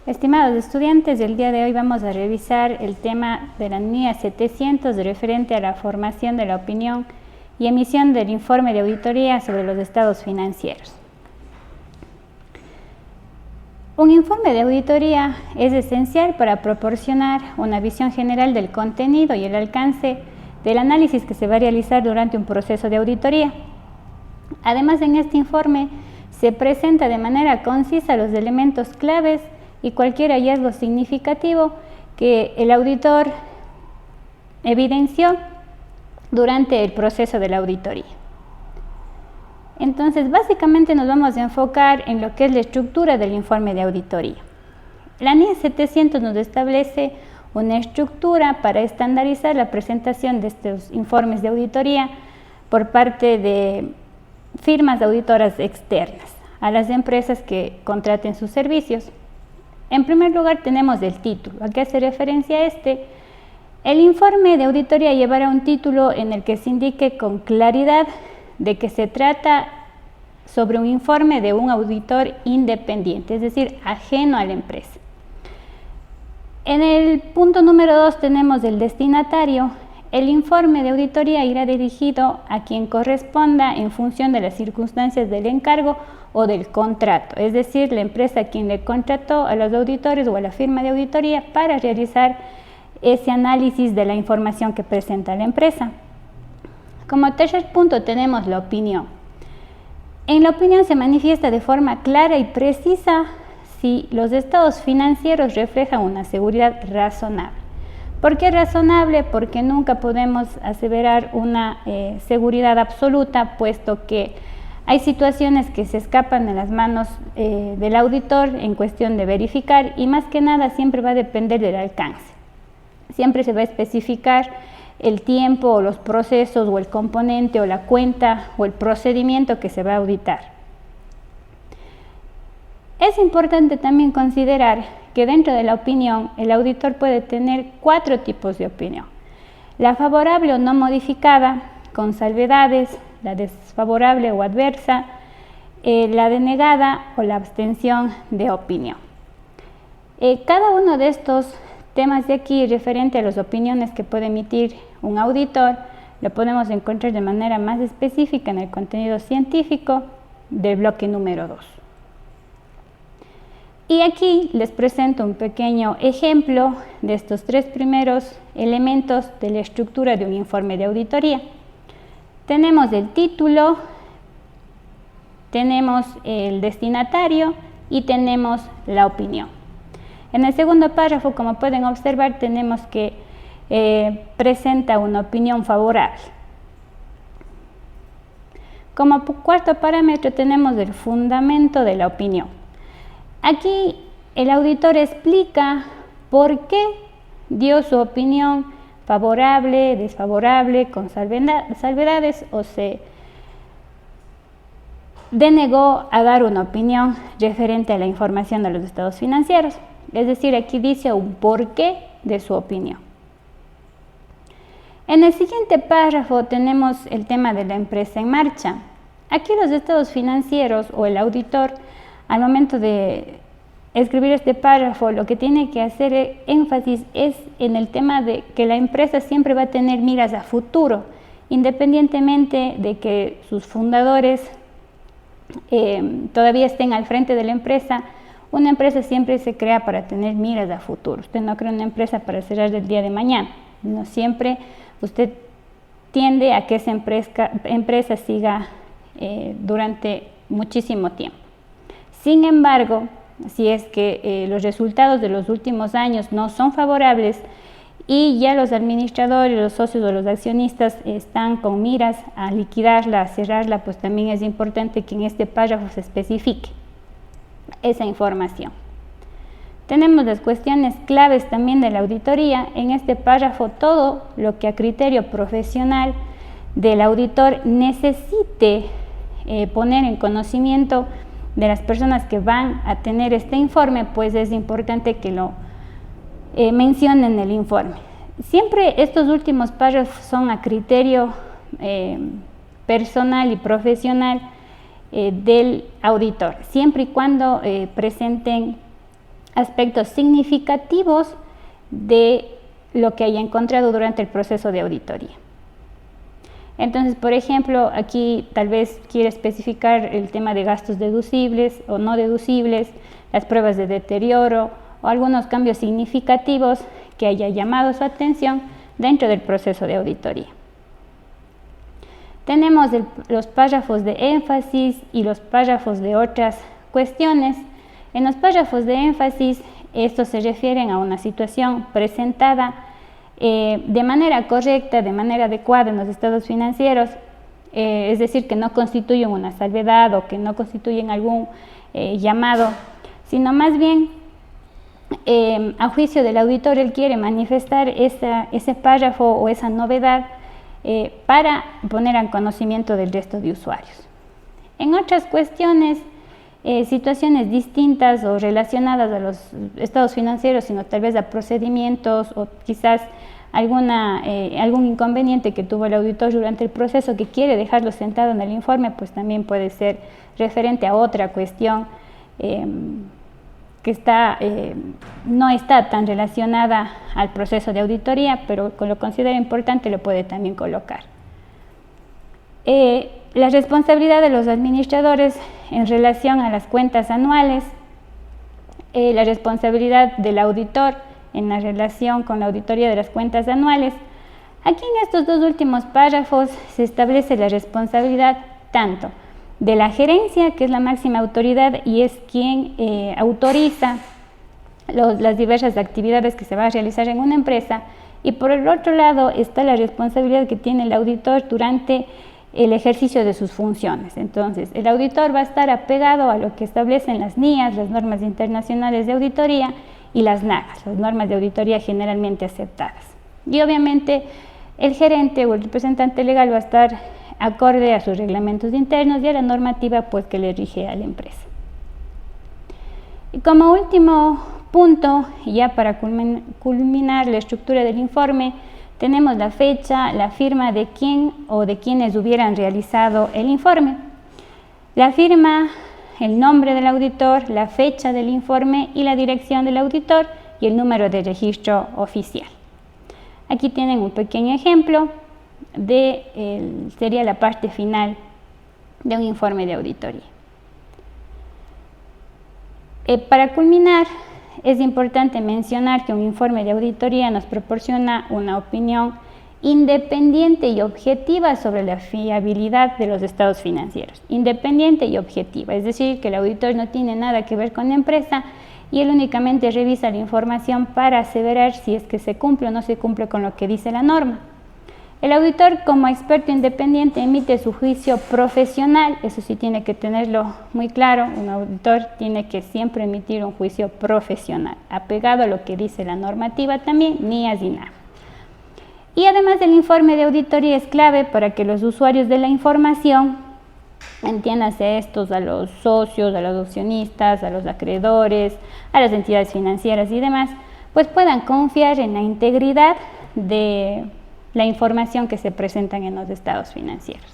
Estimados estudiantes, el día de hoy vamos a revisar el tema de la NIA 700 referente a la formación de la opinión y emisión del informe de auditoría sobre los estados financieros. Un informe de auditoría es esencial para proporcionar una visión general del contenido y el alcance del análisis que se va a realizar durante un proceso de auditoría. Además, en este informe se presenta de manera concisa los elementos claves y cualquier hallazgo significativo que el auditor evidenció durante el proceso de la auditoría. Entonces, básicamente nos vamos a enfocar en lo que es la estructura del informe de auditoría. La NIA 700 nos establece una estructura para estandarizar la presentación de estos informes de auditoría por parte de firmas auditoras externas a las empresas que contraten sus servicios. En primer lugar tenemos el título. ¿A qué hace referencia este? El informe de auditoría llevará un título en el que se indique con claridad de que se trata sobre un informe de un auditor independiente, es decir, ajeno a la empresa. En el punto número 2 tenemos el destinatario. El informe de auditoría irá dirigido a quien corresponda en función de las circunstancias del encargo o del contrato, es decir, la empresa a quien le contrató a los auditores o a la firma de auditoría para realizar ese análisis de la información que presenta la empresa. Como tercer punto tenemos la opinión. En la opinión se manifiesta de forma clara y precisa si los estados financieros reflejan una seguridad razonable. ¿Por qué razonable? Porque nunca podemos aseverar una seguridad absoluta, puesto que hay situaciones que se escapan de las manos del auditor en cuestión de verificar, y más que nada siempre va a depender del alcance. Siempre se va a especificar el tiempo o los procesos o el componente o la cuenta o el procedimiento que se va a auditar. Es importante también considerar que dentro de la opinión el auditor puede tener 4 tipos de opinión: la favorable o no modificada, con salvedades, la desfavorable o adversa, la denegada o la abstención de opinión. Cada uno de estos temas de aquí referente a las opiniones que puede emitir un auditor lo podemos encontrar de manera más específica en el contenido científico del bloque número 2. Y aquí les presento un pequeño ejemplo de estos 3 primeros elementos de la estructura de un informe de auditoría. Tenemos el título, tenemos el destinatario y tenemos la opinión. En el segundo párrafo, como pueden observar, tenemos que presenta una opinión favorable. Como cuarto parámetro tenemos el fundamento de la opinión. Aquí el auditor explica por qué dio su opinión favorable, desfavorable, con salvedades, o se denegó a dar una opinión referente a la información de los estados financieros. Es decir, aquí dice un porqué de su opinión. En el siguiente párrafo tenemos el tema de la empresa en marcha. Aquí los estados financieros o el auditor, al momento de escribir este párrafo, lo que tiene que hacer énfasis es en el tema de que la empresa siempre va a tener miras a futuro, independientemente de que sus fundadores todavía estén al frente de la empresa. Una empresa siempre se crea para tener miras a futuro. Usted no crea una empresa para cerrar el día de mañana. No siempre usted tiende a que esa empresa siga durante muchísimo tiempo. Sin embargo, si es que los resultados de los últimos años no son favorables y ya los administradores, los socios o los accionistas están con miras a liquidarla, a cerrarla, pues también es importante que en este párrafo se especifique esa información. Tenemos las cuestiones claves también de la auditoría. En este párrafo, todo lo que a criterio profesional del auditor necesite poner en conocimiento de las personas que van a tener este informe, pues es importante que lo mencionen en el informe. Siempre estos últimos párrafos son a criterio personal y profesional del auditor, siempre y cuando presenten aspectos significativos de lo que haya encontrado durante el proceso de auditoría. Entonces, por ejemplo, aquí tal vez quiere especificar el tema de gastos deducibles o no deducibles, las pruebas de deterioro o algunos cambios significativos que haya llamado su atención dentro del proceso de auditoría. Tenemos los párrafos de énfasis y los párrafos de otras cuestiones. En los párrafos de énfasis, estos se refieren a una situación presentada de manera correcta, de manera adecuada en los estados financieros, es decir, que no constituyen una salvedad o que no constituyen algún llamado, sino más bien a juicio del auditor él quiere manifestar ese párrafo o esa novedad para poner al conocimiento del resto de usuarios. En otras cuestiones, situaciones distintas o relacionadas a los estados financieros, sino tal vez a procedimientos o quizás algún inconveniente que tuvo el auditor durante el proceso que quiere dejarlo sentado en el informe, pues también puede ser referente a otra cuestión que no está tan relacionada al proceso de auditoría, pero con lo considera importante lo puede también colocar. La responsabilidad de los administradores en relación a las cuentas anuales, la responsabilidad del auditor en la relación con la auditoría de las cuentas anuales. Aquí en estos dos últimos párrafos se establece la responsabilidad tanto de la gerencia, que es la máxima autoridad y es quien autoriza las diversas actividades que se va a realizar en una empresa, y por el otro lado está la responsabilidad que tiene el auditor durante el ejercicio de sus funciones. Entonces, el auditor va a estar apegado a lo que establecen las NIAs, las normas internacionales de auditoría, y las NAGAs, las normas de auditoría generalmente aceptadas. Y obviamente el gerente o el representante legal va a estar acorde a sus reglamentos internos y a la normativa pues, que le rige a la empresa. Y como último punto, ya para culminar la estructura del informe, tenemos la fecha, la firma de quién o de quienes hubieran realizado el informe, la firma, el nombre del auditor, la fecha del informe y la dirección del auditor y el número de registro oficial. Aquí tienen un pequeño ejemplo sería la parte final de un informe de auditoría. Para culminar, es importante mencionar que un informe de auditoría nos proporciona una opinión independiente y objetiva sobre la fiabilidad de los estados financieros. Independiente y objetiva, es decir, que el auditor no tiene nada que ver con la empresa y él únicamente revisa la información para aseverar si es que se cumple o no se cumple con lo que dice la norma. El auditor, como experto independiente, emite su juicio profesional, eso sí tiene que tenerlo muy claro, un auditor tiene que siempre emitir un juicio profesional, apegado a lo que dice la normativa también, ni así nada. Y además el informe de auditoría es clave para que los usuarios de la información, entiéndase estos a los socios, a los accionistas, a los acreedores, a las entidades financieras y demás, pues puedan confiar en la integridad de la información que se presentan en los estados financieros.